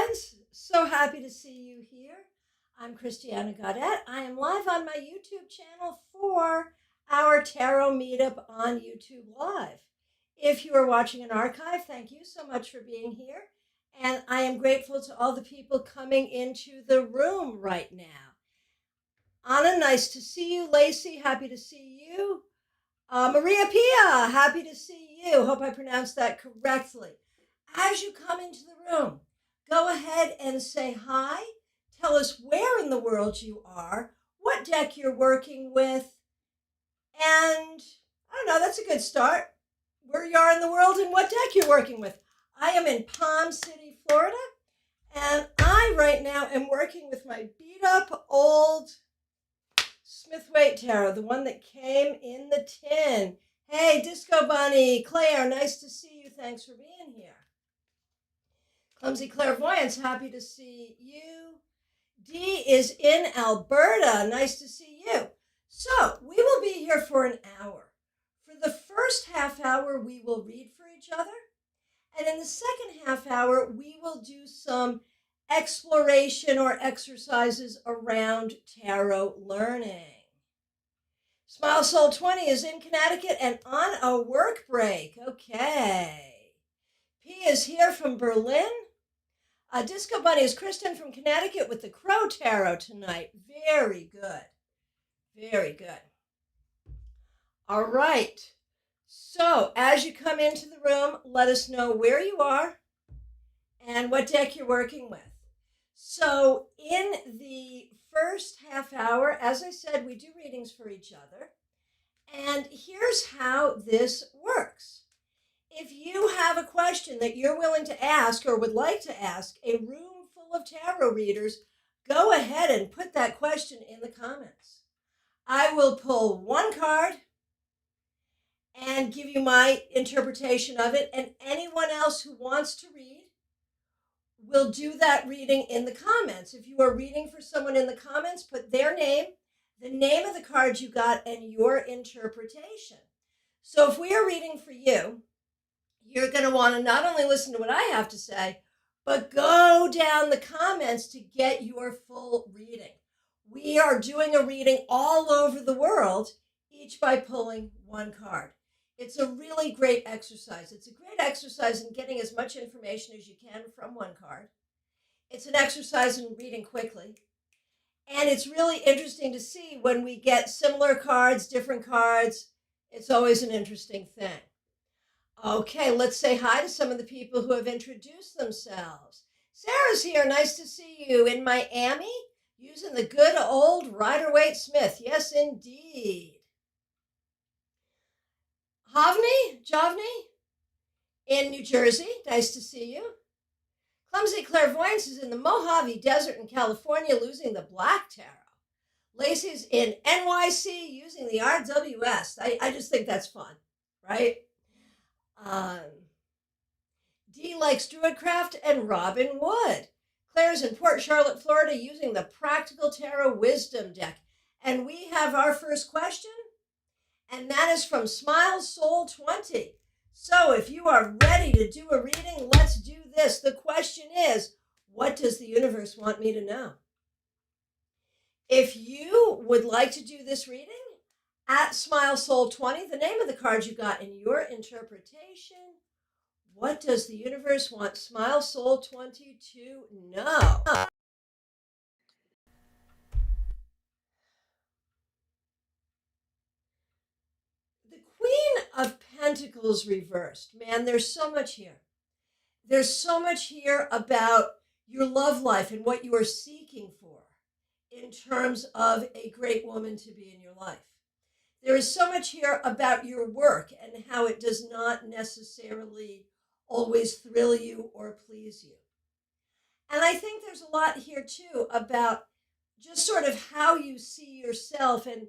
friends. So happy to see you here. I'm Christiana Gaudet. I am live on my YouTube channel for our Tarot Meetup on YouTube Live. If you are watching an archive, thank you so much for being here. And I am grateful to all the people coming into the room right now. Anna, nice to see you. Lacey, happy to see you. Maria Pia, happy to see you. Hope I pronounced that correctly. As you come into the room, go ahead and say hi. Tell us where in the world you are, what deck you're working with, and I don't know, that's a good start. Where you are in the world and what deck you're working with. I am in Palm City, Florida, and I right now am working with my beat up old Smith-Waite Tarot, the one that came in the tin. Hey, Disco Bunny, Claire, nice to see you. Thanks for being here. Clumsy Clairvoyance, happy to see you. Dee is in Alberta. Nice to see you. So we will be here for an hour. For the first half hour, we will read for each other. And in the second half hour, we will do some exploration or exercises around tarot learning. Smile Soul 20 is in Connecticut and on a work break. Okay. P is here from Berlin. Disco Bunny is Kristen from Connecticut with the Crow Tarot tonight. Very good. Very good. All right. So as you come into the room, let us know where you are and what deck you're working with. So in the first half hour, as I said, we do readings for each other. And here's how this works. If you have a question that you're willing to ask or would like to ask a room full of tarot readers, go ahead and put that question in the comments. I will pull one card and give you my interpretation of it, and anyone else who wants to read will do that reading in the comments. If you are reading for someone in the comments, put their name, the name of the card you got, and your interpretation. So if we are reading for you, you're going to want to not only listen to what I have to say, but go down the comments to get your full reading. We are doing a reading all over the world, each by pulling one card. It's a really great exercise. It's a great exercise in getting as much information as you can from one card. It's an exercise in reading quickly. And it's really interesting to see when we get similar cards, different cards. It's always an interesting thing. Okay, let's say hi to some of the people who have introduced themselves. Sarah's here. Nice to see you in Miami, using the good old Rider-Waite-Smith. Yes, indeed. Javni in New Jersey. Nice to see you. Clumsy Clairvoyance is in the Mojave Desert in California, using the Black Tarot. Lacey's in NYC using the RWS. I just think that's fun, right? Dee likes Druidcraft and Robin Wood. Claire's in Port Charlotte, Florida, using the Practical Tarot Wisdom deck. And we have our first question, and that is from Smile Soul 20. So if you are ready to do a reading, let's do this. The question is, what does the universe want me to know? If you would like to do this reading, at Smile Soul 20, the name of the card you got in your interpretation. What does the universe want Smile Soul 20 to know? The Queen of Pentacles reversed. Man, there's so much here. There's so much here about your love life and what you are seeking for in terms of a great woman to be in your life. There is so much here about your work and how it does not necessarily always thrill you or please you. And I think there's a lot here too about just sort of how you see yourself and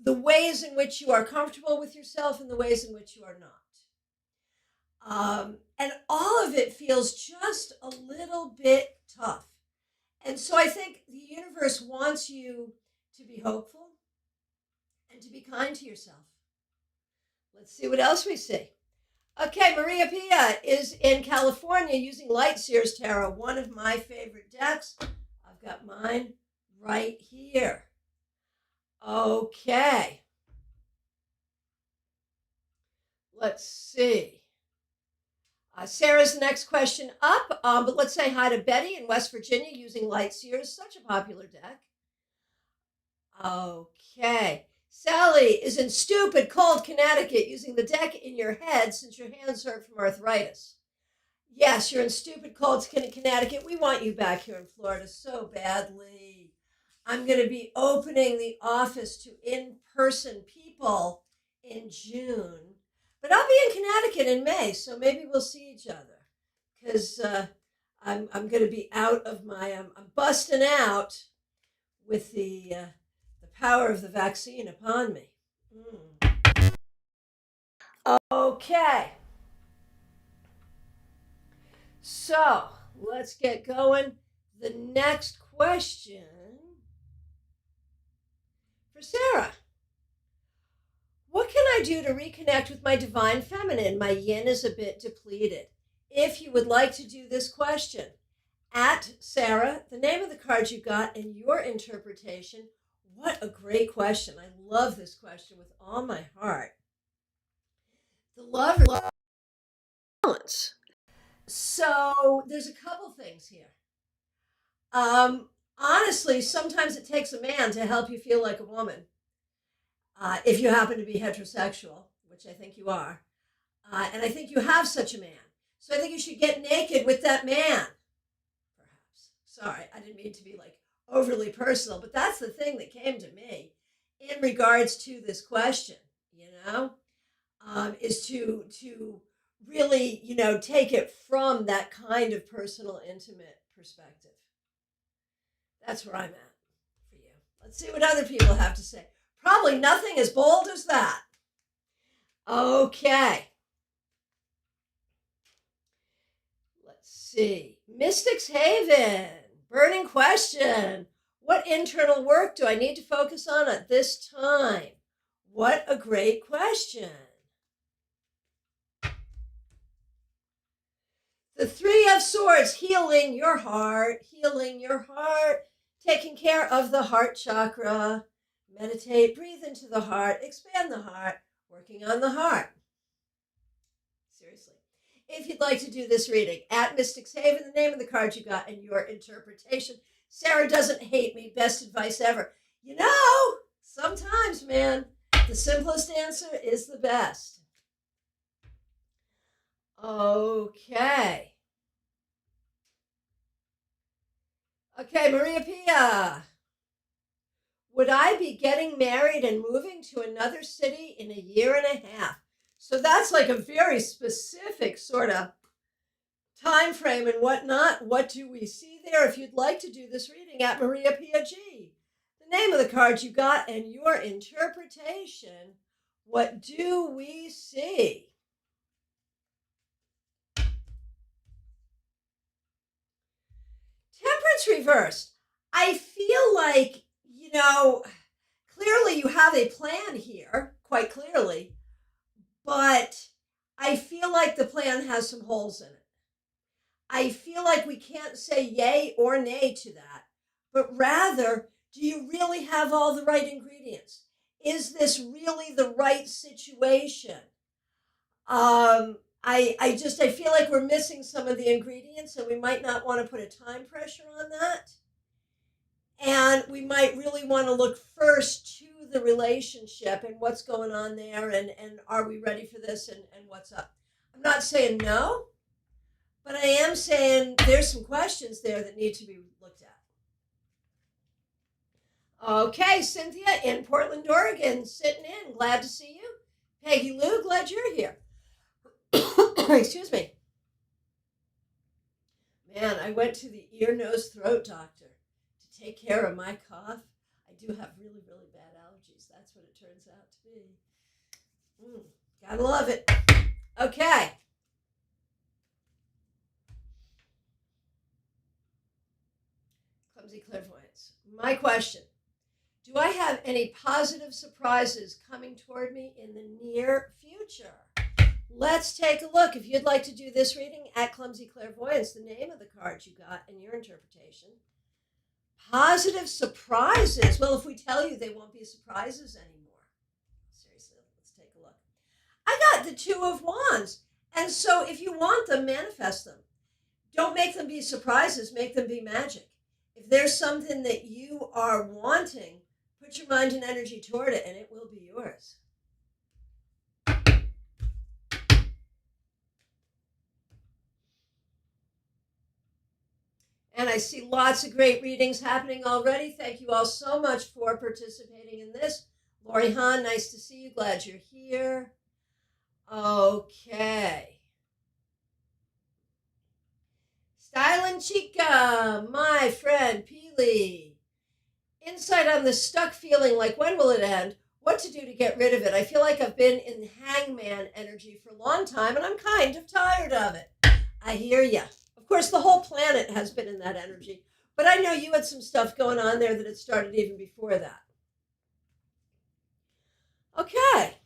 the ways in which you are comfortable with yourself and the ways in which you are not. And all of it feels just a little bit tough. And so I think the universe wants you to be hopeful and to be kind to yourself. Let's see what else we see. Okay, Maria Pia is in California using Lightseer's Tarot, one of my favorite decks. I've got mine right here. Okay. Let's see. Sarah's the next question up, but let's say hi to Betty in West Virginia using Lightseer's, such a popular deck. Okay. Sally is in stupid cold Connecticut using the deck in your head since your hands hurt from arthritis. Yes, you're in stupid cold Connecticut. We want you back here in Florida so badly. I'm going to be opening the office to in-person people in June, but I'll be in Connecticut in May, so maybe we'll see each other because I'm going to be out of my I'm busting out with the power of the vaccine upon me. Okay. So let's get going. The next question for Sarah. What can I do to reconnect with my divine feminine? My yin is a bit depleted. If you would like to do this question, at Sarah, the name of the card you got, and your interpretation. What a great question. I love this question with all my heart. The lover balance. So there's a couple things here. Honestly, sometimes it takes a man to help you feel like a woman. If you happen to be heterosexual, which I think you are. And I think you have such a man. So I think you should get naked with that man. Perhaps. Sorry, I didn't mean to be like overly personal, but that's the thing that came to me in regards to this question, is to really, take it from that kind of personal, intimate perspective. That's where I'm at for you. Let's see what other people have to say. Probably nothing as bold as that. Okay. Let's see. Mystics Haven. Burning question. What internal work do I need to focus on at this time? What a great question. The Three of Swords, healing your heart, taking care of the heart chakra. Meditate, breathe into the heart, expand the heart, working on the heart. Seriously. If you'd like to do this reading, at Mystics Haven, the name of the card you got, and your interpretation. Sarah doesn't hate me. Best advice ever. Sometimes, man, the simplest answer is the best. Okay. Okay, Maria Pia. Would I be getting married and moving to another city in a year and a half? So that's like a very specific sort of time frame and whatnot. What do we see there? If you'd like to do this reading, at Maria Pia G, the name of the card you got and your interpretation. What do we see? Temperance reversed. I feel like, clearly you have a plan here, quite clearly, but I feel like the plan has some holes in it. I feel like we can't say yay or nay to that, but rather, do you really have all the right ingredients? Is this really the right situation? I feel like we're missing some of the ingredients, and we might not want to put a time pressure on that. And we might really want to look first to the relationship and what's going on there, and are we ready for this, and what's up. I'm not saying no, but I am saying there's some questions there that need to be looked at. Okay, Cynthia in Portland, Oregon, sitting in. Glad to see you. Peggy Lou, glad you're here. Excuse me. Man, I went to the ear, nose, throat doctor to take care of my cough. I do have really, really bad allergies. That's what it turns out to be. Gotta love it. Okay. Clumsy clairvoyance. My question. Do I have any positive surprises coming toward me in the near future? Let's take a look. If you'd like to do this reading at Clumsy Clairvoyance, the name of the cards you got and your interpretation. Positive surprises. Well, if we tell you, they won't be surprises anymore. Seriously, let's take a look. I got the Two of Wands. And so if you want them, manifest them. Don't make them be surprises, make them be magic. If there's something that you are wanting, put your mind and energy toward it, and it will be yours. And I see lots of great readings happening already. Thank you all so much for participating in this. Lori Hahn, nice to see you. Glad you're here. Okay. Stylin' Chica, my friend Peely. Insight on the stuck feeling, like when will it end? What to do to get rid of it? I feel like I've been in hangman energy for a long time and I'm kind of tired of it. I hear ya. Of course, the whole planet has been in that energy, but I know you had some stuff going on there that had started even before that. Okay.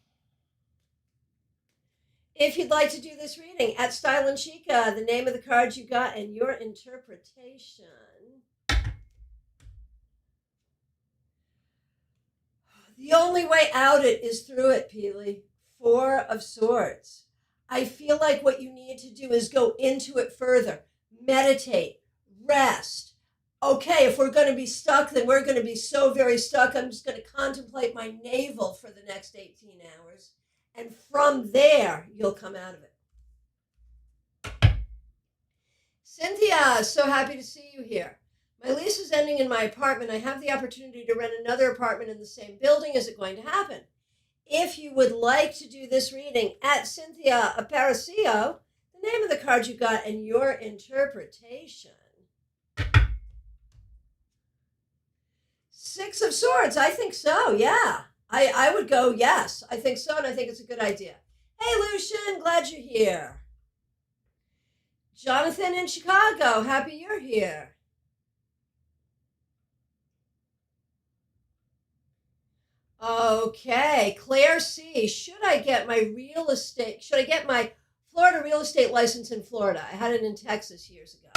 If you'd like to do this reading, at Stylin' Chica, the name of the cards you got and your interpretation. The only way out it is through it, Peely. Four of Swords. I feel like what you need to do is go into it further. Meditate. Rest. Okay, if we're going to be stuck, then we're going to be so very stuck. I'm just going to contemplate my navel for the next 18 hours. And from there, you'll come out of it. Cynthia, so happy to see you here. My lease is ending in my apartment. I have the opportunity to rent another apartment in the same building. Is it going to happen? If you would like to do this reading at Cynthia Aparicio, the name of the card you got and your interpretation. Six of Swords. I think so, yeah. I would go yes. I think so, and I think it's a good idea. Hey, Lucian, glad you're here. Jonathan in Chicago, happy you're here. Okay, Claire C. Should I get my Florida real estate license in Florida? I had it in Texas years ago.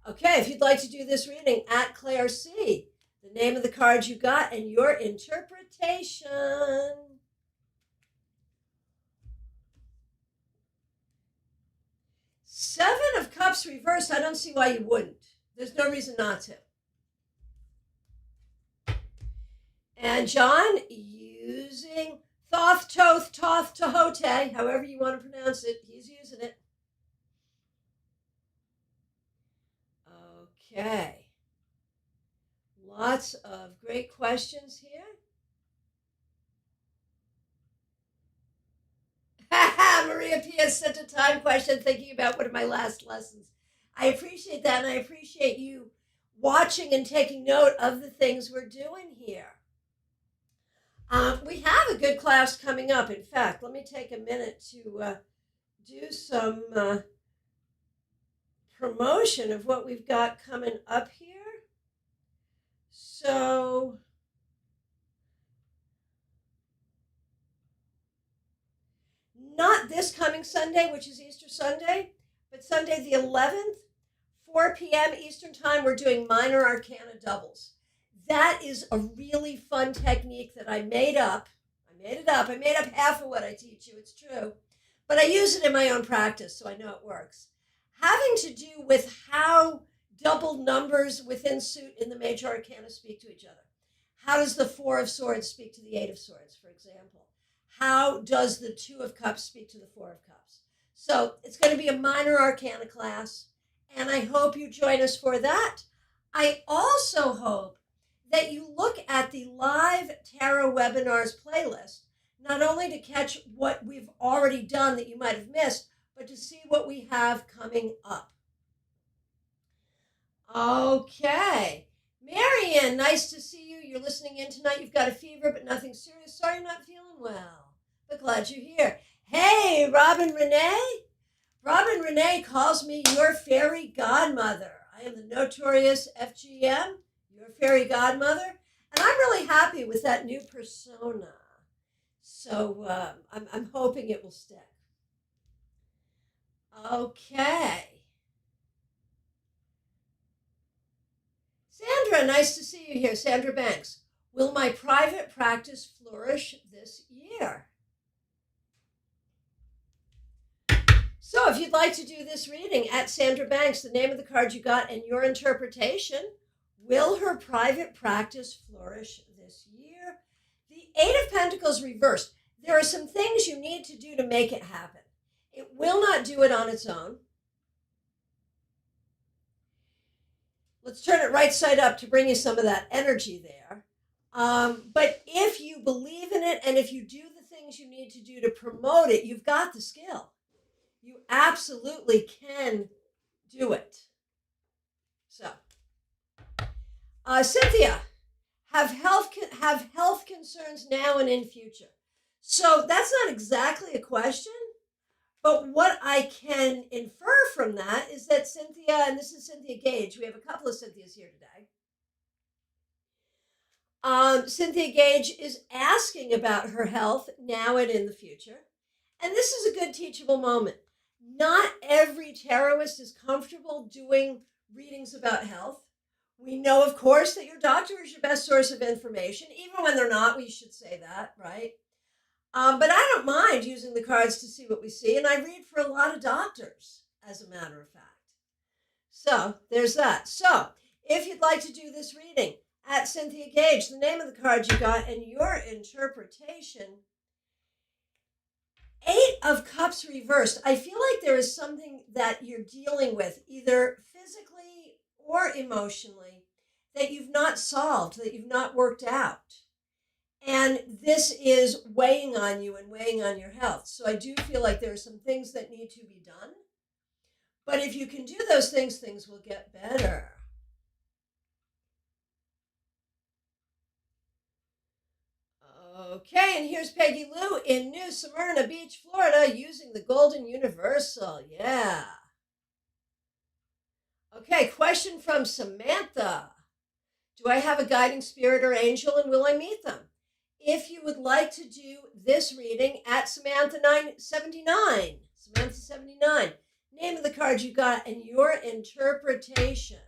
Okay, if you'd like to do this reading, at Claire C. The name of the card you got and your interpretation. Seven of Cups reversed. I don't see why you wouldn't. There's no reason not to. And John, using Thoth, Toth, Toth, Tahote, however you want to pronounce it, he's using it. Okay. Lots of great questions here. Maria P. sent a time question thinking about one of my last lessons. I appreciate that, and I appreciate you watching and taking note of the things we're doing here. We have a good class coming up. In fact, let me take a minute to do some promotion of what we've got coming up here. So, not this coming Sunday, which is Easter Sunday, but Sunday the 11th, 4 p.m. Eastern Time, we're doing Minor Arcana doubles. That is a really fun technique that I made up. I made up half of what I teach you, it's true. But I use it in my own practice, so I know it works. Having to do with how double numbers within suit in the major arcana speak to each other. How does the Four of Swords speak to the Eight of Swords, for example? How does the Two of Cups speak to the Four of Cups? So it's going to be a minor arcana class, and I hope you join us for that. I also hope that you look at the live tarot webinars playlist, not only to catch what we've already done that you might have missed, but to see what we have coming up. Okay. Marion, nice to see you. You're listening in tonight. You've got a fever, but nothing serious. Sorry you're not feeling well, but glad you're here. Hey, Robin Renee. Robin Renee calls me your fairy godmother. I am the notorious FGM, your fairy godmother, and I'm really happy with that new persona. So I'm hoping it will stick. Okay. Sandra, nice to see you here. Sandra Banks. Will my private practice flourish this year? So, if you'd like to do this reading at Sandra Banks, the name of the card you got and your interpretation, will her private practice flourish this year? The Eight of Pentacles reversed. There are some things you need to do to make it happen. It will not do it on its own. Let's turn it right side up to bring you some of that energy there. But if you believe in it and if you do the things you need to do to promote it, you've got the skill. You absolutely can do it. So, Cynthia, have health concerns now and in future. So that's not exactly a question, but what I can infer from that is that Cynthia, and this is Cynthia Gage, we have a couple of Cynthias here today. Cynthia Gage is asking about her health now and in the future. And this is a good teachable moment. Not every tarotist is comfortable doing readings about health. We know, of course, that your doctor is your best source of information. Even when they're not, we should say that, right? But I don't mind using the cards to see what we see. And I read for a lot of doctors, as a matter of fact. So there's that. So if you'd like to do this reading at Cynthia Gage, the name of the card you got and your interpretation, Eight of Cups reversed. I feel like there is something that you're dealing with, either physically or emotionally, that you've not solved, that you've not worked out. And this is weighing on you and weighing on your health. So I do feel like there are some things that need to be done. But if you can do those things, things will get better. Okay, and here's Peggy Lou in New Smyrna Beach, Florida, using the Golden Universal. Yeah. Okay, question from Samantha. Do I have a guiding spirit or angel, and will I meet them? If you would like to do this reading at Samantha 79, Samantha 79, name of the card you got and your interpretation.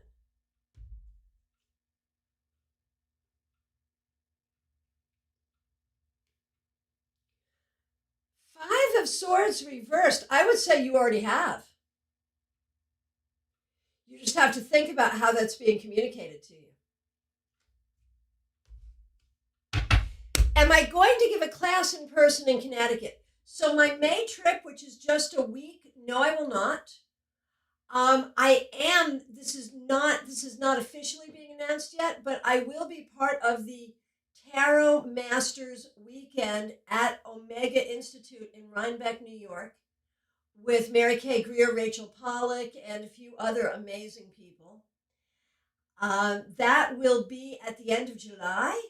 Five of Swords reversed. I would say you already have. You just have to think about how that's being communicated to you. Am I going to give a class in person in Connecticut? So my May trip, which is just a week, no, I will not. This is not officially being announced yet, but I will be part of the Tarot Masters weekend at Omega Institute in Rhinebeck, New York, with Mary Kay Greer, Rachel Pollack, and a few other amazing people. That will be at the end of July.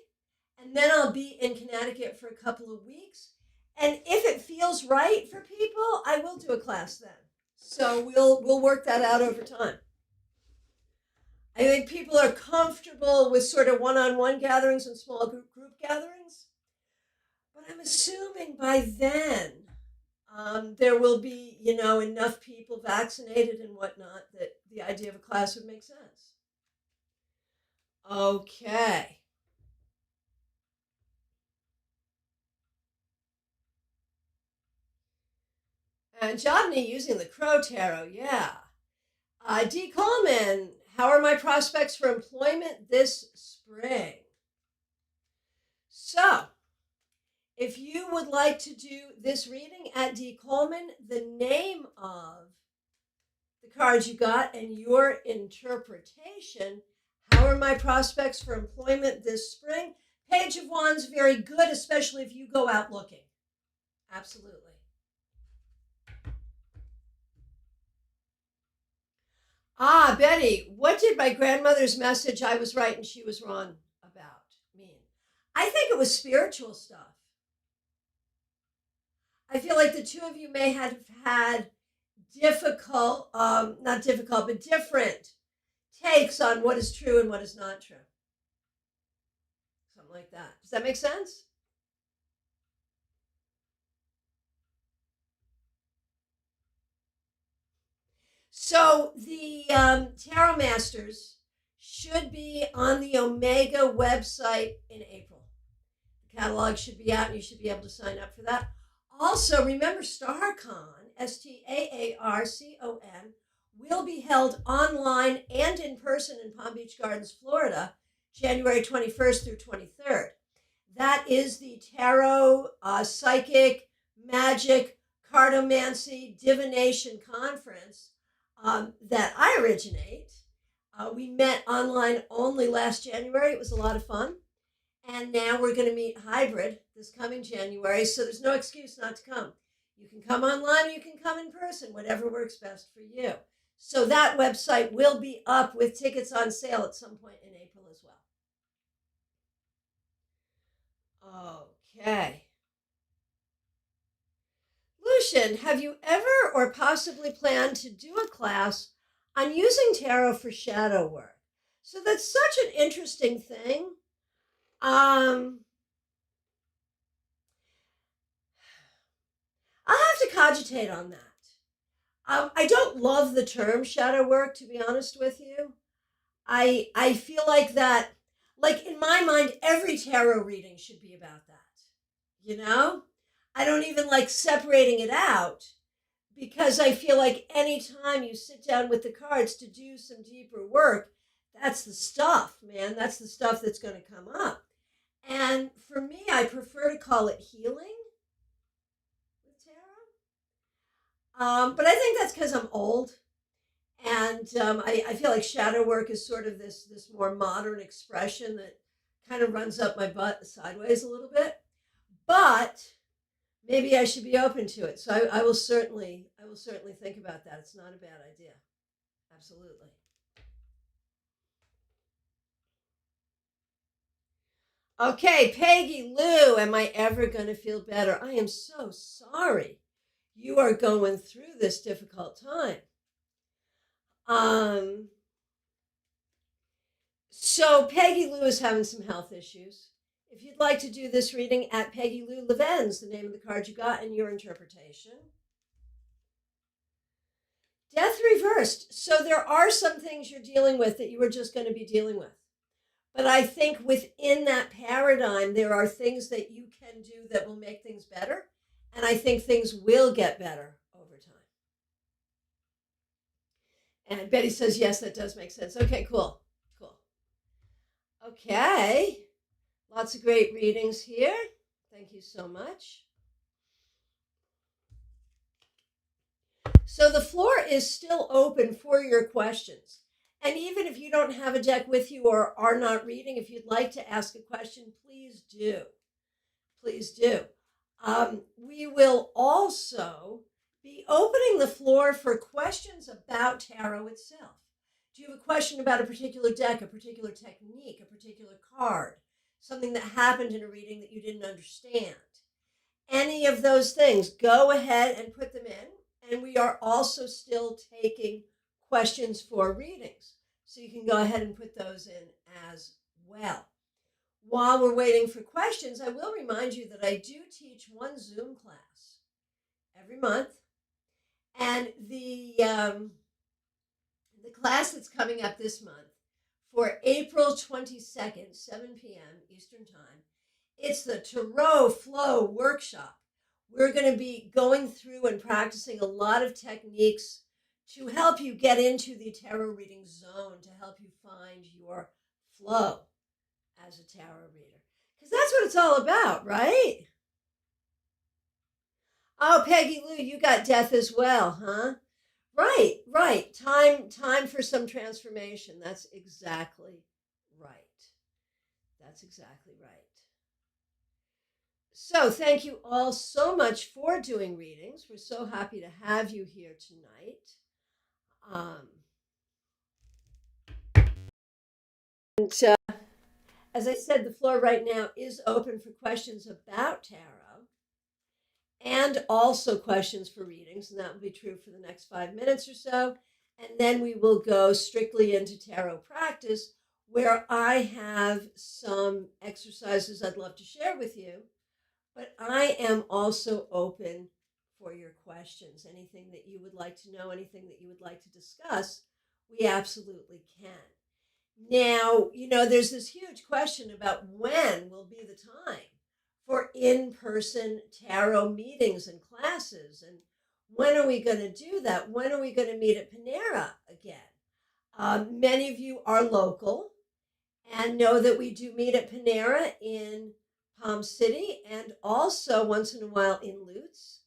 And then I'll be in Connecticut for a couple of weeks. And if it feels right for people, I will do a class then. So we'll work that out over time. I think people are comfortable with sort of one-on-one gatherings and small group gatherings. But I'm assuming by then there will be, enough people vaccinated and whatnot that the idea of a class would make sense. Okay. And Jobney using the Crow Tarot, yeah. D. Coleman, how are my prospects for employment this spring? So, if you would like to do this reading at D. Coleman, the name of the cards you got and your interpretation, how are my prospects for employment this spring? Page of Wands, very good, especially if you go out looking. Absolutely. Betty, what did my grandmother's message, I was right and she was wrong, about mean? I think it was spiritual stuff. I feel like the two of you may have had not difficult, but different takes on what is true and what is not true. Something like that. Does that make sense? So the Tarot Masters should be on the Omega website in April. The catalog should be out and you should be able to sign up for that. Also, remember StarCon, STAARCON, will be held online and in person in Palm Beach Gardens, Florida, January 21st through 23rd. That is the tarot, psychic, magic, cartomancy, divination conference that I originate. We met online only last January. It was a lot of fun. And now we're going to meet hybrid this coming January. So there's no excuse not to come. You can come online or you can come in person, whatever works best for you. So that website will be up with tickets on sale at some point in April as well. Okay. Lucian, have you ever or possibly planned to do a class on using tarot for shadow work? So that's such an interesting thing. I'll have to cogitate on that. I don't love the term shadow work, to be honest with you. I feel like that, like in my mind, every tarot reading should be about that. You know? I don't even like separating it out because I feel like anytime you sit down with the cards to do some deeper work, that's the stuff, man. That's the stuff that's going to come up. And for me, I prefer to call it healing with tarot. But I think that's because I'm old. And I feel like shadow work is sort of this more modern expression that kind of runs up my butt sideways a little bit. But maybe I should be open to it. So I will certainly think about that. It's not a bad idea. Absolutely. Okay, Peggy Lou, am I ever going to feel better? I am so sorry you are going through this difficult time. So Peggy Lou is having some health issues. If you'd like to do this reading at Peggy Lou Leven's, the name of the card you got in your interpretation. Death reversed. So there are some things you're dealing with that you were just going to be dealing with. But I think within that paradigm, there are things that you can do that will make things better. And I think things will get better over time. And Betty says, yes, that does make sense. Okay, cool. Cool. Okay. Lots of great readings here. Thank you so much. So the floor is still open for your questions. And even if you don't have a deck with you or are not reading, if you'd like to ask a question, please do. Please do. We will also be opening the floor for questions about tarot itself. Do you have a question about a particular deck, a particular technique, a particular card, something that happened in a reading that you didn't understand? Any of those things, go ahead and put them in. And we are also still taking questions for readings. So you can go ahead and put those in as well. While we're waiting for questions, I will remind you that I do teach one Zoom class every month. And the class that's coming up this month for April 22nd, 7 p.m. Eastern Time, it's the Tarot Flow Workshop. We're going to be going through and practicing a lot of techniques to help you get into the tarot reading zone, to help you find your flow as a tarot reader. Because that's what it's all about, right? Oh, Peggy Lou, you got death as well, huh? Right. Time for some transformation. That's exactly right. That's exactly right. So thank you all so much for doing readings. We're so happy to have you here tonight. And as I said, the floor right now is open for questions about tarot and also questions for readings, and that will be true for the next 5 minutes or so. And then we will go strictly into tarot practice, where I have some exercises I'd love to share with you, but I am also open for your questions. Anything that you would like to know, anything that you would like to discuss, we absolutely can. Now, there's this huge question about when will be the time for in-person tarot meetings and classes, and when are we going to do that? When are we going to meet at Panera again? Many of you are local and know that we do meet at Panera in Palm City and also once in a while in Lutz.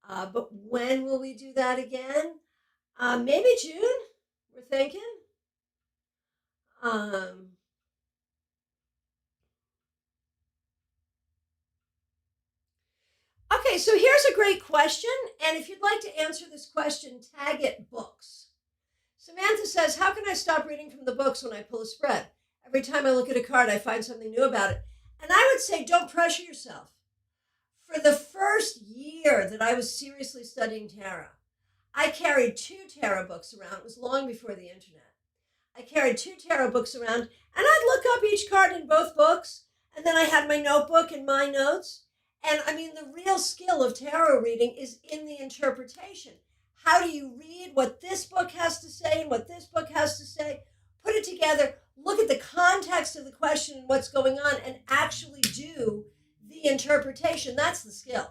But when will we do that again? Maybe June, we're thinking. Okay, so here's a great question. And if you'd like to answer this question, tag it books. Samantha says, how can I stop reading from the books when I pull a spread? Every time I look at a card, I find something new about it. And I would say, don't pressure yourself. For the first year that I was seriously studying tarot, I carried 2 tarot books around. It was long before the internet. I carried 2 tarot books around, and I'd look up each card in both books, and then I had my notebook and my notes. And I mean, the real skill of tarot reading is in the interpretation. How do you read what this book has to say and what this book has to say? Put it together, look at the context of the question and what's going on, and actually do the interpretation. That's the skill.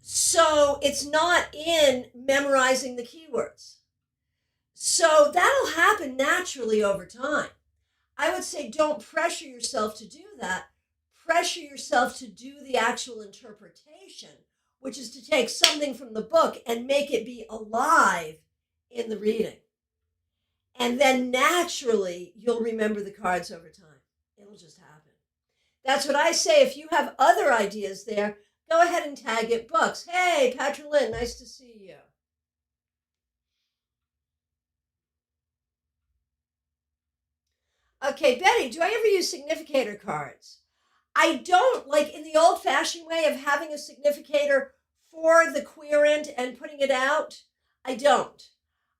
So it's not in memorizing the keywords. So that'll happen naturally over time. I would say don't pressure yourself to do that. Pressure yourself to do the actual interpretation, which is to take something from the book and make it be alive in the reading. And then naturally, you'll remember the cards over time. It'll just happen. That's what I say. If you have other ideas there, go ahead and tag it books. Hey, Patra Lynn, nice to see you. Okay, Betty, do I ever use significator cards? I don't, like in the old-fashioned way of having a significator for the querent and putting it out. I don't.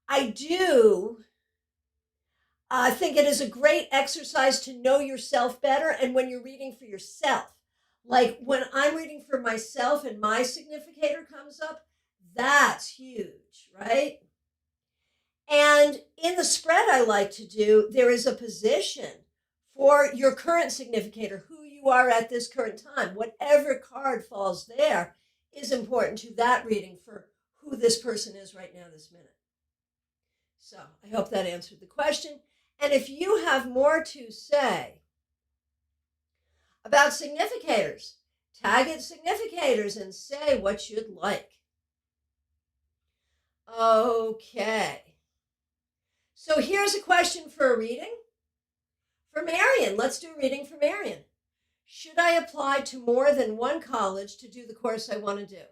I do think it is a great exercise to know yourself better, and when you're reading for yourself. Like when I'm reading for myself and my significator comes up, that's huge, right? And in the spread I like to do, there is a position for your current significator, who you are at this current time. Whatever card falls there is important to that reading for who this person is right now, this minute. So I hope that answered the question. And if you have more to say about significators, tag it significators and say what you'd like. Okay. So here's a question for a reading. For Marion, let's do a reading for Marion. Should I apply to more than one college to do the course I want to do?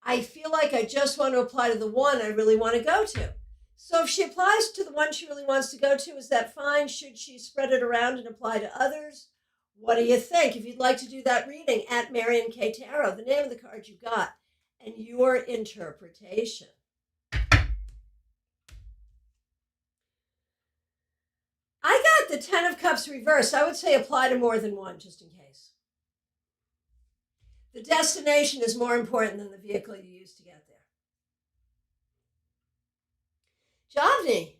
I feel like I just want to apply to the one I really want to go to. So if she applies to the one she really wants to go to, is that fine? Should she spread it around and apply to others? What do you think? If you'd like to do that reading, at Marion K. Tarot, the name of the card you got, and your interpretation. I got the 10 of Cups reversed. I would say apply to more than one, just in case. The destination is more important than the vehicle you use to get there. Johnvi.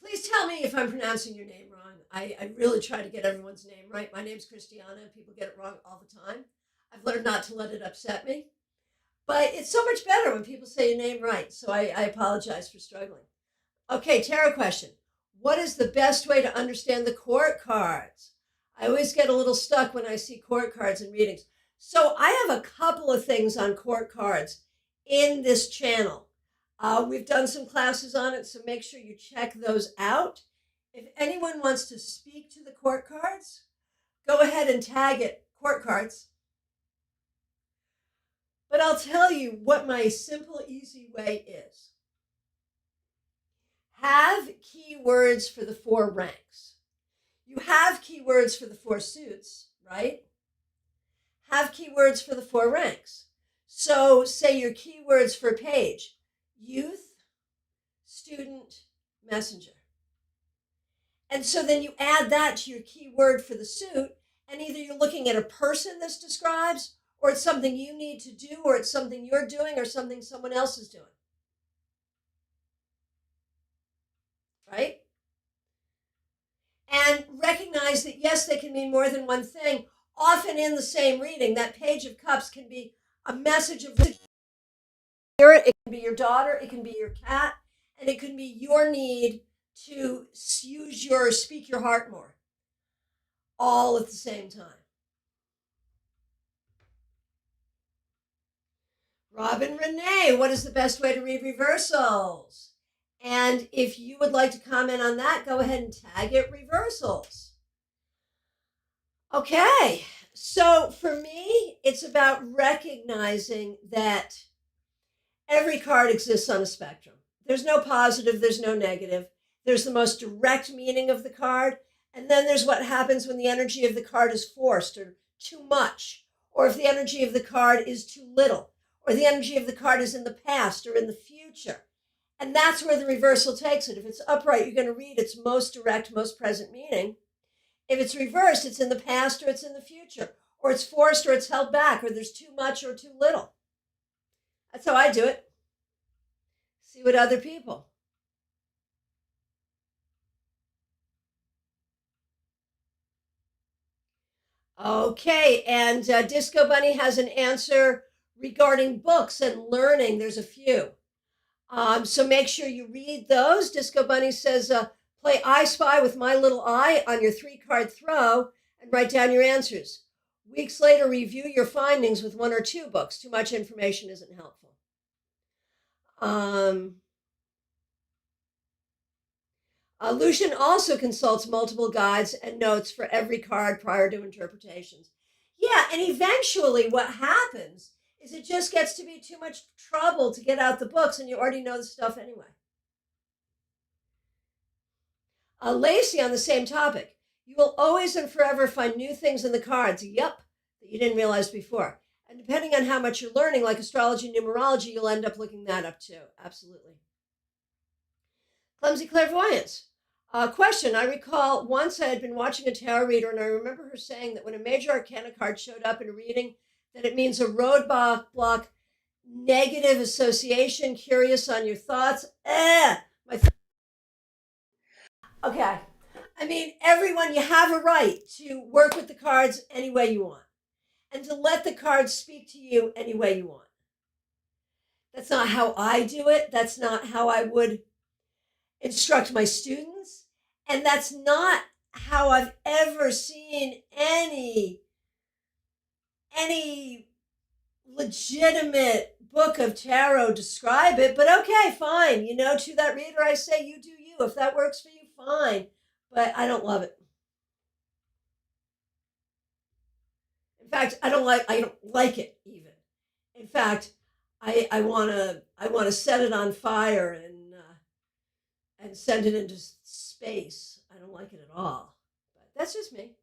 Please tell me if I'm pronouncing your name wrong. I really try to get everyone's name right. My name's Christiana. People get it wrong all the time. I've learned not to let it upset me. But it's so much better when people say your name right. So I apologize for struggling. Okay, tarot question. What is the best way to understand the court cards? I always get a little stuck when I see court cards in readings. So I have a couple of things on court cards in this channel. We've done some classes on it, so make sure you check those out. If anyone wants to speak to the court cards, go ahead and tag it, court cards. But I'll tell you what my simple, easy way is. Have keywords for the 4 ranks. You have keywords for the 4 suits, right? Have keywords for the 4 ranks. So say your keywords for page: youth, student, messenger. And so then you add that to your keyword for the suit, And either you're looking at a person this describes, or it's something you need to do, or it's something you're doing, or something someone else is doing. Right? And recognize that, yes, they can mean more than one thing. Often in the same reading, that Page of Cups can be a message of the spirit. It can be your daughter, it can be your cat, and it can be your need to speak your heart more, all at the same time. Robin Renee, what is the best way to read reversals? And if you would like to comment on that, go ahead and tag it reversals. Okay, so for me, it's about recognizing that every card exists on a spectrum. There's no positive, there's no negative. There's the most direct meaning of the card, and then there's what happens when the energy of the card is forced or too much, or if the energy of the card is too little, or the energy of the card is in the past or in the future. And that's where the reversal takes it. If it's upright, you're going to read its most direct, most present meaning. If it's reversed, it's in the past or it's in the future, or it's forced or it's held back, or there's too much or too little. That's how I do it. See what other people. Okay, and Disco Bunny has an answer regarding books and learning. There's a few. So make sure you read those. Disco Bunny says, play I Spy with My Little Eye on your 3-card throw and write down your answers. Weeks later, review your findings with 1 or 2 books. Too much information isn't helpful. Lucian also consults multiple guides and notes for every card prior to interpretations. Yeah, and eventually what happens is it just gets to be too much trouble to get out the books, and you already know the stuff anyway. Lacey on the same topic. You will always and forever find new things in the cards, that you didn't realize before. And depending on how much you're learning, like astrology and numerology, you'll end up looking that up too. Absolutely. Clumsy clairvoyance. Question. I recall once I had been watching a tarot reader, and I remember her saying that when a major arcana card showed up in a reading, that it means a roadblock, negative association, curious on your thoughts. Okay. I mean, everyone, you have a right to work with the cards any way you want and to let the cards speak to you any way you want. That's not how I do it. That's not how I would instruct my students. And that's not how I've ever seen any legitimate book of tarot describe it. But okay, fine. To that reader, I say, you do you. If that works for you, fine. But I don't love it. In fact, I don't like it even. In fact, I want to set it on fire and send it into space. I don't like it at all. But that's just me.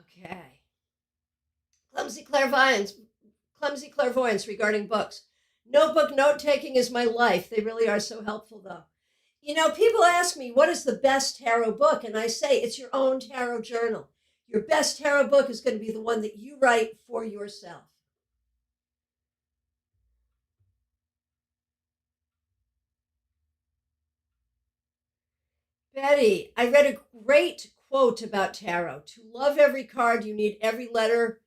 Okay. Clumsy clairvoyance regarding books. Notebook note-taking is my life. They really are so helpful, though. People ask me, what is the best tarot book? And I say, it's your own tarot journal. Your best tarot book is going to be the one that you write for yourself. Betty, I read a great quote about tarot. To love every card, you need every letter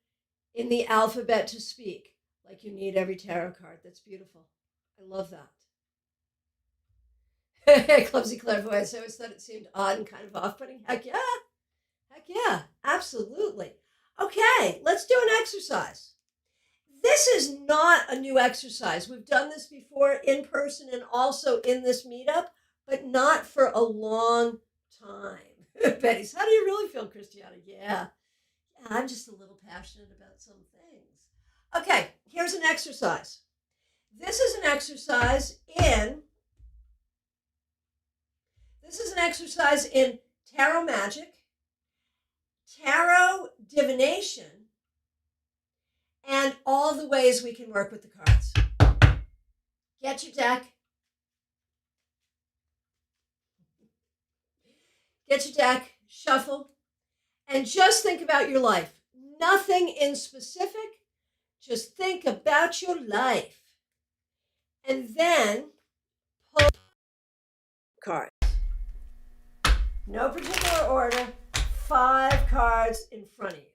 in the alphabet to speak, like you need every tarot card. That's beautiful. I love that. Clumsy clairvoyance. I always thought it seemed odd and kind of off-putting. Heck yeah, absolutely. Okay, let's do an exercise. This is not a new exercise. We've done this before in person and also in this meetup, but not for a long time. Betty's, how do you really feel, Christiana? Yeah, I'm just a little passionate about some things. Okay, here's an exercise. This is an exercise in tarot magic, tarot divination, and all the ways we can work with the cards. Get your deck. Shuffle, And just think about your life. Nothing in specific. Just think about your life. And then pull cards. No particular order. 5 cards in front of you.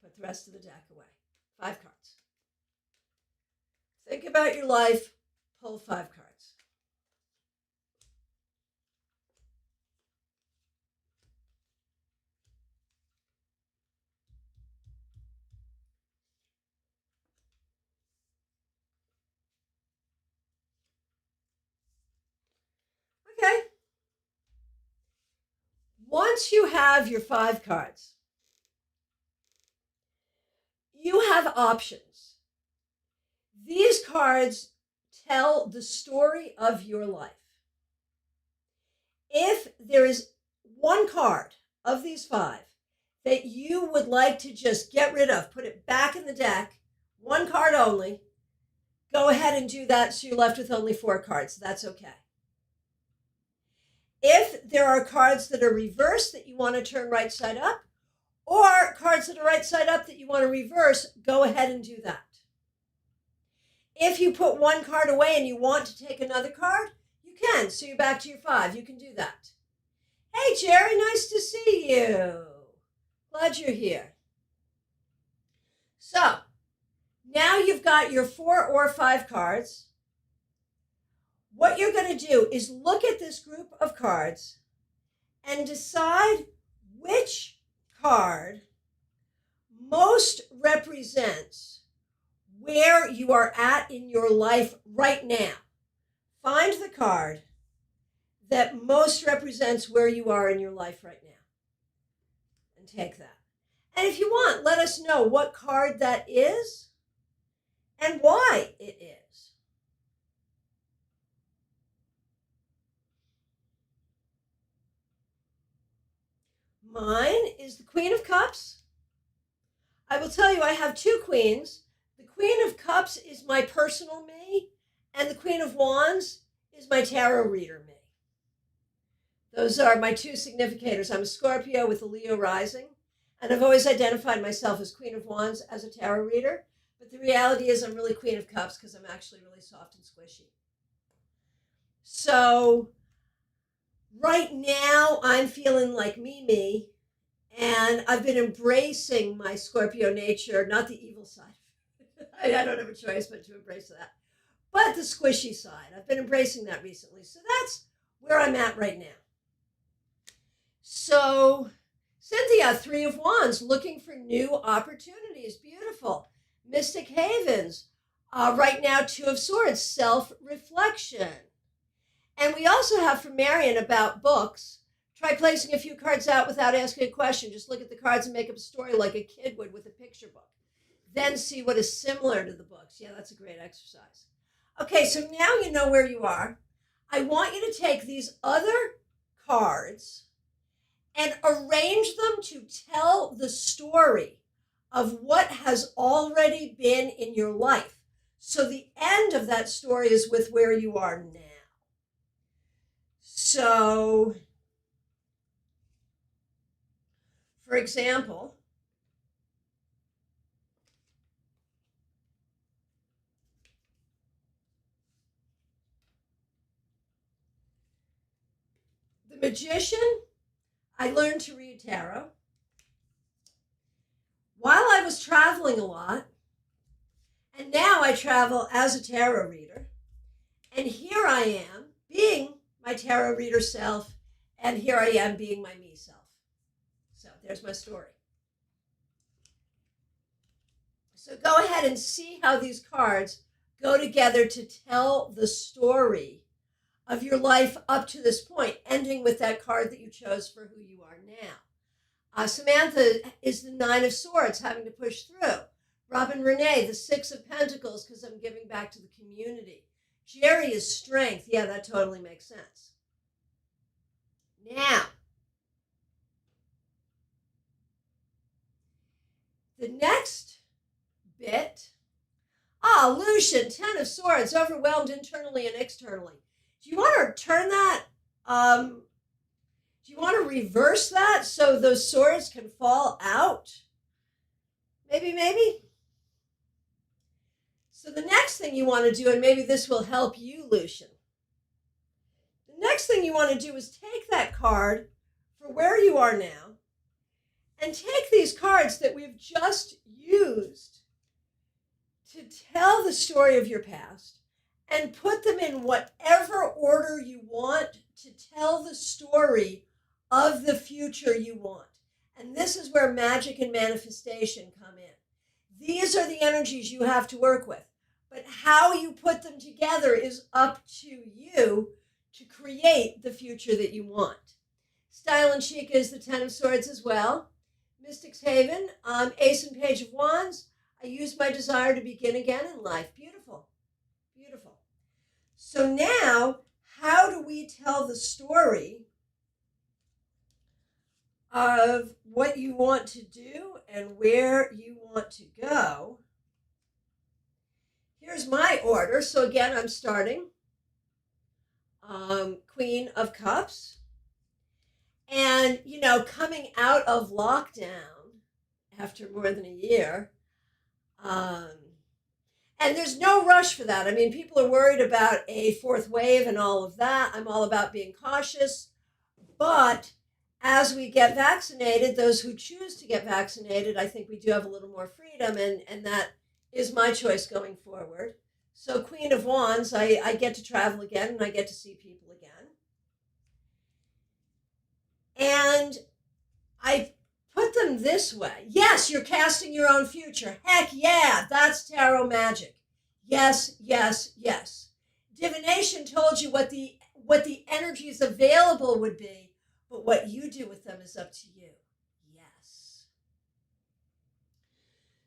Put the rest of the deck away. 5 cards. Think about your life. Pull 5 cards. Okay. Once you have your 5 cards, you have options. These cards tell the story of your life. If there is one card of these 5 that you would like to just get rid of, put it back in the deck, one card only, go ahead and do that so you're left with only 4 cards. That's okay. If there are cards that are reversed that you want to turn right side up, or cards that are right side up that you want to reverse, go ahead and do that. If you put one card away and you want to take another card, you can. So you're back to your 5. You can do that. Hey, Jerry, nice to see you. Glad you're here. So now you've got your 4 or 5 cards. What you're going to do is look at this group of cards and decide which card most represents where you are at in your life right now. Find the card that most represents where you are in your life right now and take that. And if you want, let us know what card that is and why it is. Mine is the Queen of Cups. I will tell you, I have 2 queens. The Queen of Cups is my personal me, and the Queen of Wands is my tarot reader me. Those are my 2 significators. I'm a Scorpio with a Leo rising, and I've always identified myself as Queen of Wands as a tarot reader, but the reality is I'm really Queen of Cups because I'm actually really soft and squishy. So right now, I'm feeling like me, and I've been embracing my Scorpio nature, not the evil side. I don't have a choice but to embrace that. But the squishy side, I've been embracing that recently. So that's where I'm at right now. So, Cynthia, 3 of Wands, looking for new opportunities. Beautiful. Mystic Havens, right now, 2 of Swords, self-reflection. And we also have from Marion about books. Try placing a few cards out without asking a question. Just look at the cards and make up a story like a kid would with a picture book. Then see what is similar to the books. Yeah, that's a great exercise. Okay, so now you know where you are. I want you to take these other cards and arrange them to tell the story of what has already been in your life. So the end of that story is with where you are now. So, for example, the Magician, I learned to read tarot while I was traveling a lot, and now I travel as a tarot reader, and here I am being my tarot reader self, and here I am being my me self. So there's my story. So go ahead and see how these cards go together to tell the story of your life up to this point, ending with that card that you chose for who you are now. Samantha is the 9 of Swords, having to push through. Robin Renee, the 6 of Pentacles, because I'm giving back to the community. Jerry is strength. Yeah, that totally makes sense. Now, the next bit. Lucian, 10 of Swords, overwhelmed internally and externally. Do you want to turn that Do you want to reverse that so those swords can fall out? Maybe. So the next thing you want to do, and maybe this will help you, Lucian. The next thing you want to do is take that card for where you are now and take these cards that we've just used to tell the story of your past and put them in whatever order you want to tell the story of the future you want. And this is where magic and manifestation come in. These are the energies you have to work with. But how you put them together is up to you to create the future that you want. Style and Chic is the Ten of Swords as well. Mystic's Haven, Ace and Page of Wands. I use my desire to begin again in life. Beautiful. Beautiful. So now, how do we tell the story of what you want to do and where you want to go? Here's my order. So again, I'm starting Queen of Cups. And, you know, coming out of lockdown after more than a year, and there's no rush for that. I mean, people are worried about a fourth wave and all of that. I'm all about being cautious. But as we get vaccinated, those who choose to get vaccinated, I think we do have a little more freedom, and that is my choice going forward. So Queen of Wands, I get to travel again and I get to see people again. And I put them this way. Yes, you're casting your own future. Heck yeah, that's tarot magic. Yes. Divination told you what the energies available would be, but what you do with them is up to you. Yes.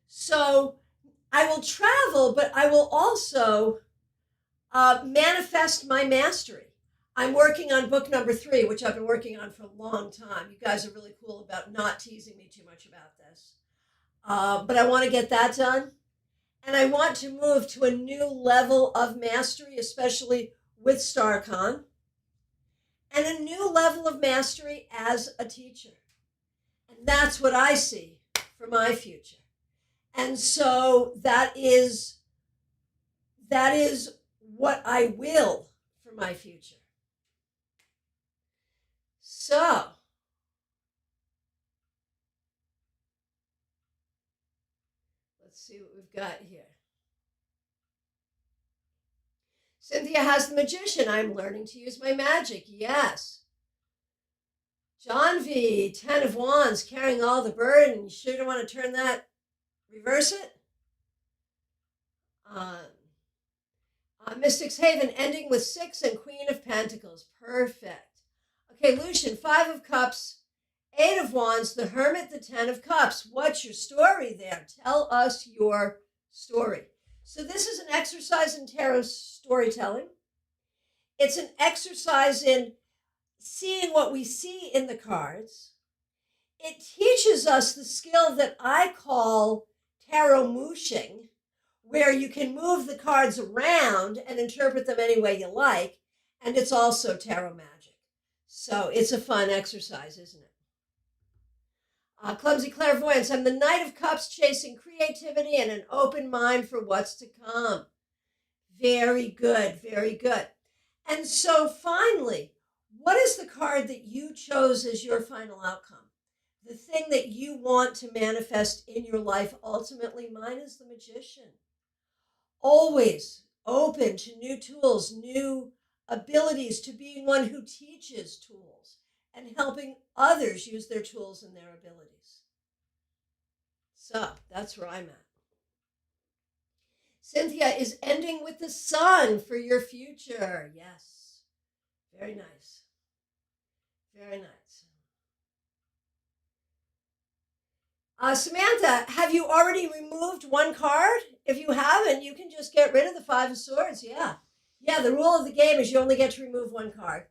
So I will travel, but I will also manifest my mastery. I'm working on book number 3, which I've been working on for a long time. You guys are really cool about not teasing me too much about this. But I want to get that done. And I want to move to a new level of mastery, especially with StarCon. And a new level of mastery as a teacher. And that's what I see for my future. And so that is what I will for my future. So, let's see what we've got here. Cynthia has the Magician. I'm learning to use my magic. Yes. John V, 10 of Wands, carrying all the burden. You sure don't want to turn that, reverse it? Mystic's Haven, ending with 6 and Queen of Pentacles. Perfect. Okay, Lucian, 5 of Cups, 8 of Wands, the Hermit, the 10 of Cups. What's your story there? Tell us your story. So this is an exercise in tarot storytelling. It's an exercise in seeing what we see in the cards. It teaches us the skill that I call tarot mooshing, where you can move the cards around and interpret them any way you like. And it's also tarot magic. So it's a fun exercise, isn't it? Clumsy Clairvoyance. I'm the Knight of Cups, chasing creativity and an open mind for what's to come. Very good, very good. And so finally, what is the card that you chose as your final outcome? The thing that you want to manifest in your life ultimately? Mine is the Magician. Always open to new tools, new abilities, to being one who teaches tools and helping others use their tools and their abilities. So that's where I'm at. Cynthia is ending with the Sun for your future. Yes. Very nice. Very nice. Samantha, have you already removed one card? If you haven't, you can just get rid of the 5 of Swords. Yeah, the rule of the game is you only get to remove one card.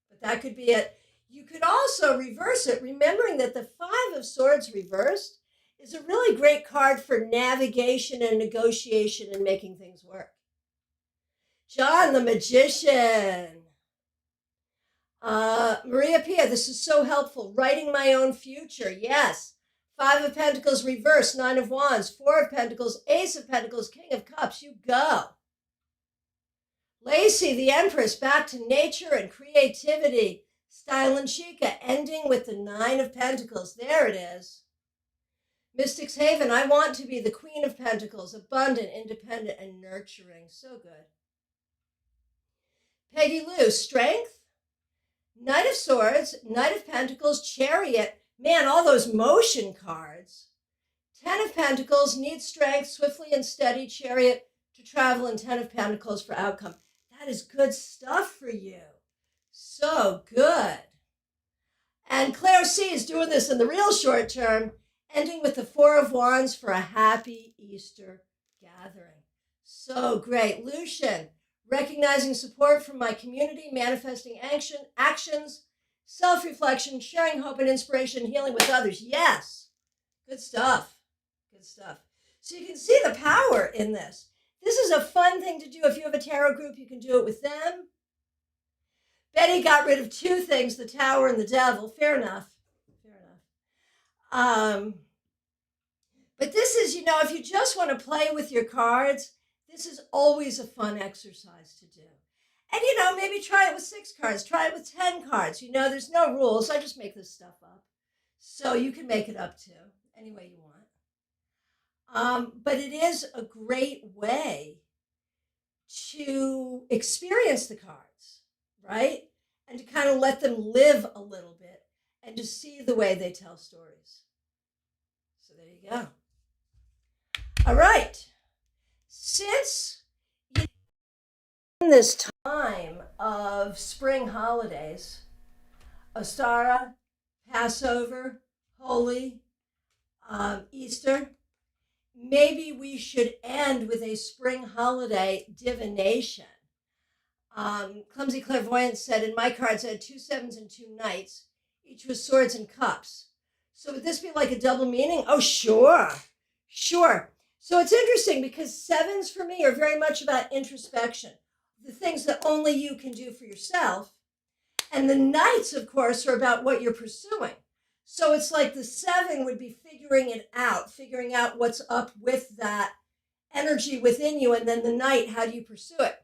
But that could be it. You could also reverse it, remembering that the 5 of Swords reversed is a really great card for navigation and negotiation and making things work. John the Magician. Maria Pia, this is so helpful. Writing my own future. Yes. 5 of Pentacles reverse, 9 of Wands, 4 of Pentacles, Ace of Pentacles, King of Cups. You go. Lacey, the Empress, back to nature and creativity. Style and Chica, ending with the 9 of Pentacles. There it is. Mystics Haven, I want to be the Queen of Pentacles, abundant, independent, and nurturing. So good. Peggy Lou, Strength, Knight of Swords, Knight of Pentacles, Chariot. Man, all those motion cards. 10 of Pentacles, need strength, swiftly and steady, Chariot to travel, and 10 of Pentacles for outcome. That is good stuff for you. So good. And Claire C is doing this in the real short term, ending with the 4 of Wands for a happy Easter gathering. So great. Lucian, recognizing support from my community, manifesting actions, self-reflection, sharing hope and inspiration, healing with others. Yes. Good stuff. Good stuff. So you can see the power in this. This is a fun thing to do. If you have a tarot group, you can do it with them. Betty got rid of 2 things, the Tower and the Devil. Fair enough. Fair enough. But this is, if you just want to play with your cards, this is always a fun exercise to do. And, maybe try it with 6 cards. Try it with 10 cards. There's no rules. I just make this stuff up. So you can make it up too, any way you want. But it is a great way to experience the cards, right? And to kind of let them live a little bit and to see the way they tell stories. So there you go. All right. Since in this time of spring holidays, Ostara, Passover, Holy, Easter, maybe we should end with a spring holiday divination. Clumsy Clairvoyant said, in my cards I had 2 sevens and 2 knights, each with swords and cups. So would this be like a double meaning? Oh, sure. So it's interesting because sevens for me are very much about introspection, the things that only you can do for yourself. And the knights, of course, are about what you're pursuing. So it's like the 7 would be figuring out what's up with that energy within you. And then the knight, how do you pursue it?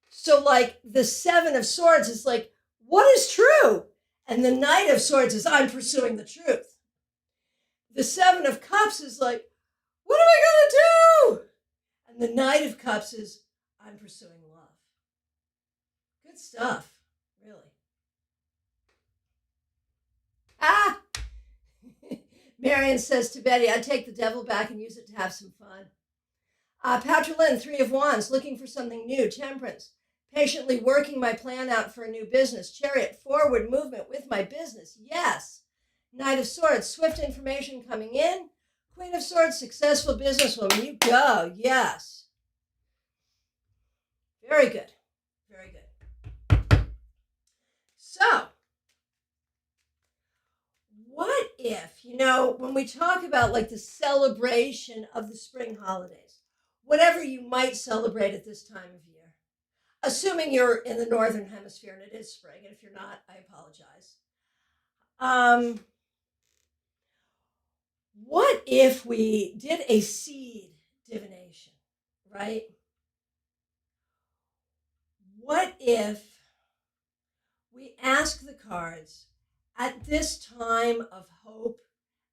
So like the 7 of Swords is like, what is true? And the Knight of Swords is, I'm pursuing the truth. The 7 of Cups is like, what am I going to do? And the Knight of Cups is, I'm pursuing love. Good stuff, really. Marion says to Betty, I'd take the devil back and use it to have some fun. Patrolin, 3 of Wands, looking for something new. Temperance, patiently working my plan out for a new business. Chariot, forward movement with my business. Yes. Knight of Swords, swift information coming in. Queen of Swords, successful businesswoman. You go. Yes. Very good. Very good. So, what if, when we talk about like the celebration of the spring holidays, whatever you might celebrate at this time of year, assuming you're in the Northern Hemisphere and it is spring, and if you're not, I apologize. What if we did a seed divination, right? What if we ask the cards at this time of hope,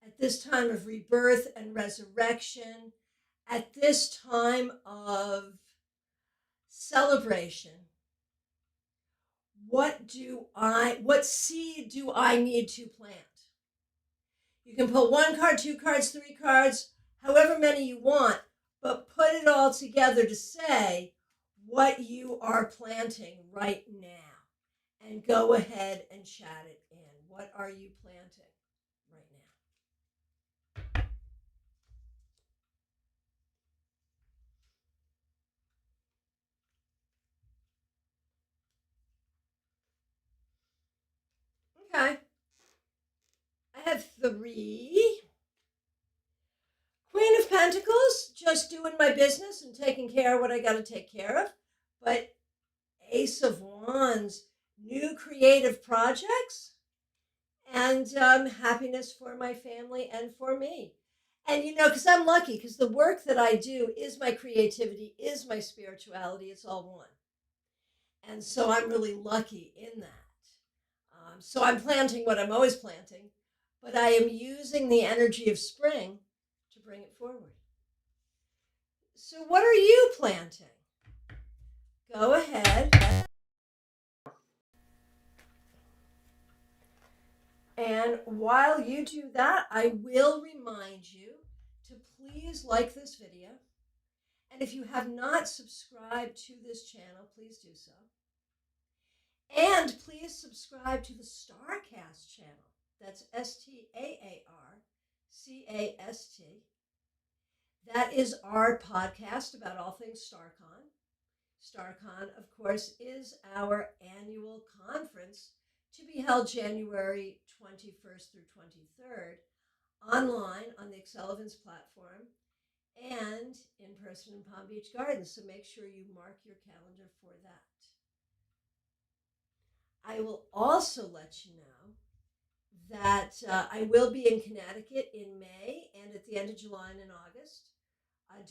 at this time of rebirth and resurrection, at this time of celebration, what seed do I need to plant? You can pull 1 card, 2 cards, 3 cards, however many you want, but put it all together to say what you are planting right now. And go ahead and chat it in. What are you planting right now? Okay. I have 3. Queen of Pentacles, just doing my business and taking care of what I got to take care of. But Ace of Wands, new creative projects, and happiness for my family and for me. And because I'm lucky, because the work that I do is my creativity, is my spirituality, it's all one. And so I'm really lucky in that. So I'm planting what I'm always planting, but I am using the energy of spring to bring it forward. So, what are you planting? Go ahead. And while you do that, I will remind you to please like this video. And if you have not subscribed to this channel, please do so. And please subscribe to the Starcast channel. That's STAARCAST. That is our podcast about all things StarCon. StarCon, of course, is our annual conference to be held January 21st through 23rd online on the Excel Events platform and in person in Palm Beach Gardens. So make sure you mark your calendar for that. I will also let you know that I will be in Connecticut in May and at the end of July and in August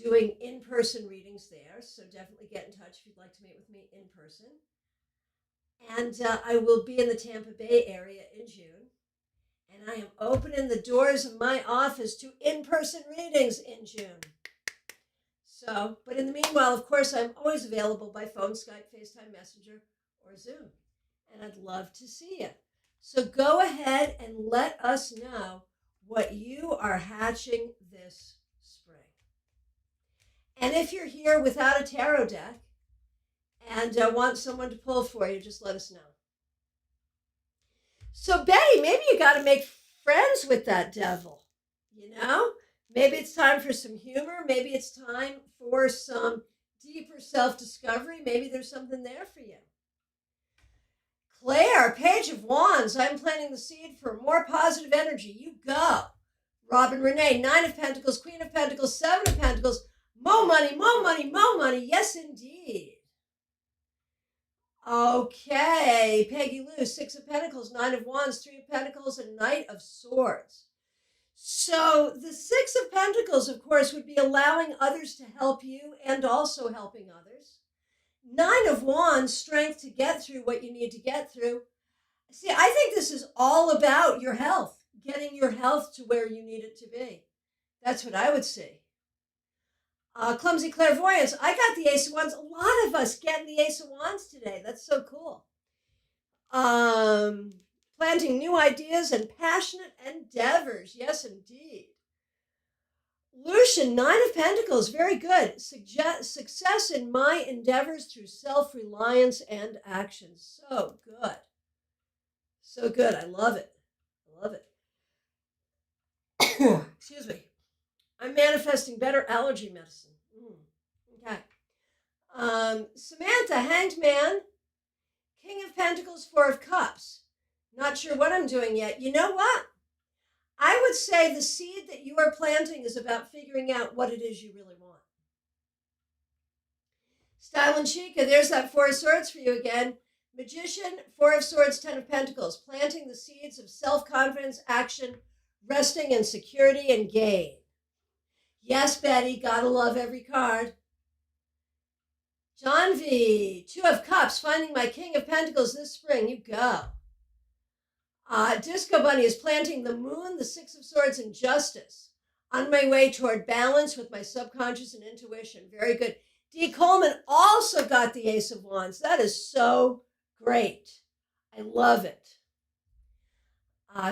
doing in-person readings there. So definitely get in touch if you'd like to meet with me in person. And I will be in the Tampa Bay area in June. And I am opening the doors of my office to in-person readings in June. So, but in the meanwhile, of course, I'm always available by phone, Skype, FaceTime, Messenger, or Zoom. And I'd love to see you. So go ahead and let us know what you are hatching this spring. And if you're here without a tarot deck and want someone to pull for you, just let us know. So Betty, maybe you got to make friends with that devil, Maybe it's time for some humor. Maybe it's time for some deeper self-discovery. Maybe there's something there for you. Claire, Page of Wands, I'm planting the seed for more positive energy. You go. Robin Renee, 9 of Pentacles, Queen of Pentacles, 7 of Pentacles. More money, more money, more money. Yes, indeed. Okay, Peggy Lou, 6 of Pentacles, 9 of Wands, 3 of Pentacles, and Knight of Swords. So the 6 of Pentacles, of course, would be allowing others to help you and also helping others. 9 of Wands, strength to get through what you need to get through. See, I think this is all about your health, getting your health to where you need it to be. That's what I would see. Clumsy Clairvoyance, I got the Ace of Wands. A lot of us getting the Ace of Wands today. That's so cool. Planting new ideas and passionate endeavors. Yes, indeed. Lucian, 9 of Pentacles, very good. Success in my endeavors through self-reliance and action. So good. So good. I love it. I love it. Excuse me. I'm manifesting better allergy medicine. Okay. Samantha, Hanged Man, King of Pentacles, 4 of Cups. Not sure what I'm doing yet. You know what? I would say the seed that you are planting is about figuring out what it is you really want. Style and Chica, there's that 4 of Swords for you again. Magician, 4 of Swords, 10 of Pentacles. Planting the seeds of self-confidence, action, resting in security and gain. Yes, Betty, gotta love every card. John V, 2 of Cups, finding my King of Pentacles this spring. You go. Disco Bunny is planting the Moon, the 6 of Swords, and Justice. On my way toward balance with my subconscious and intuition. Very good. D. Coleman also got the Ace of Wands. That is so great. I love it.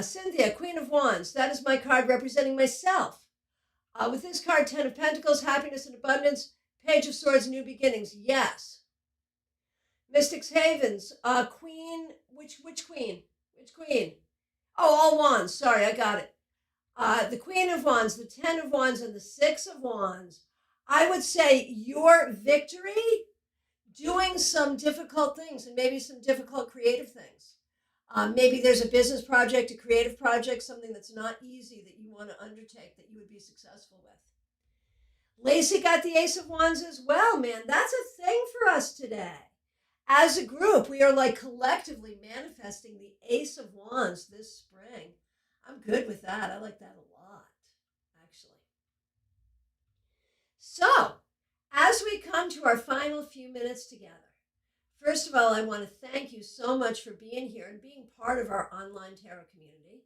Cynthia, Queen of Wands. That is my card representing myself. With this card, 10 of Pentacles, happiness and abundance. Page of Swords, new beginnings. Yes. Mystics Havens. Queen. Which queen? Which queen? Oh, all wands. Sorry, I got it. The Queen of Wands, the 10 of Wands, and the 6 of Wands. I would say your victory doing some difficult things and maybe some difficult creative things. Maybe there's a business project, a creative project, something that's not easy that you want to undertake that you would be successful with. Lacey got the Ace of Wands as well, man. That's a thing for us today. as a group, we are like collectively manifesting the Ace of Wands this spring. I'm good with that. I like that a lot, actually. So, as we come to our final few minutes together, first of all, I want to thank you so much for being here and being part of our online tarot community.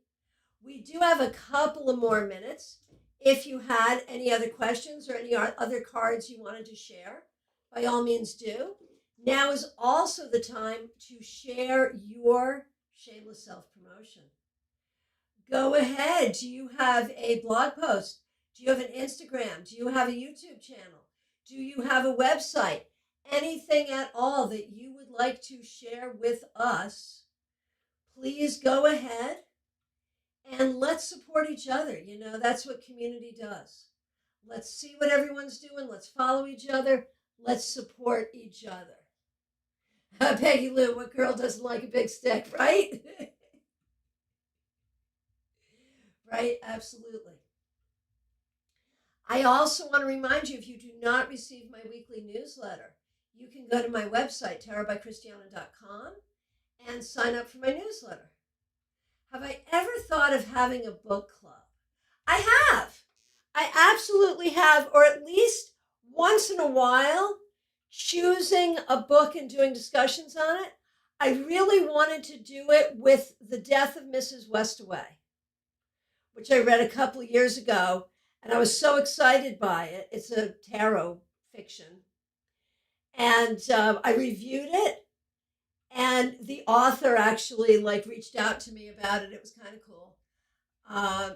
We do have a couple of more minutes. If you had any other questions or any other cards you wanted to share, by all means do. Now is also the time to share your shameless self-promotion. Go ahead. Do you have a blog post? Do you have an Instagram? Do you have a YouTube channel? Do you have a website? Anything at all that you would like to share with us, please go ahead and let's support each other. You know, that's what community does. Let's see what everyone's doing. Let's follow each other. Let's support each other. Peggy Lou, what girl doesn't like a big stick, right? Right, absolutely. I also want to remind you, if you do not receive my weekly newsletter, you can go to my website, tarotbychristiana.com, and sign up for my newsletter. Have I ever thought of having a book club? I have. I absolutely have, or at least once in a while, choosing a book and doing discussions on it. I really wanted to do it with The Death of Mrs. Westaway, which I read a couple of years ago, and I was so excited by it. It's a tarot fiction. And I reviewed it, and the author actually reached out to me about it. It was kind of cool.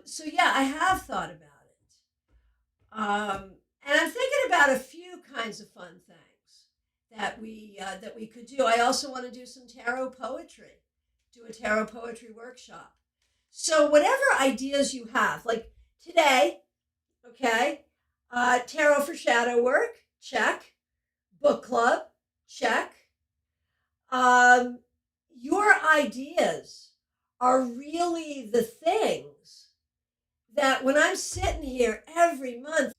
So yeah, I have thought about it. And I'm thinking about a few kinds of fun things that we could do. I also want to do some tarot poetry, do a tarot poetry workshop. So whatever ideas you have, like today, okay, tarot for shadow work, check. Book club, check. Your ideas are really the things that when I'm sitting here every month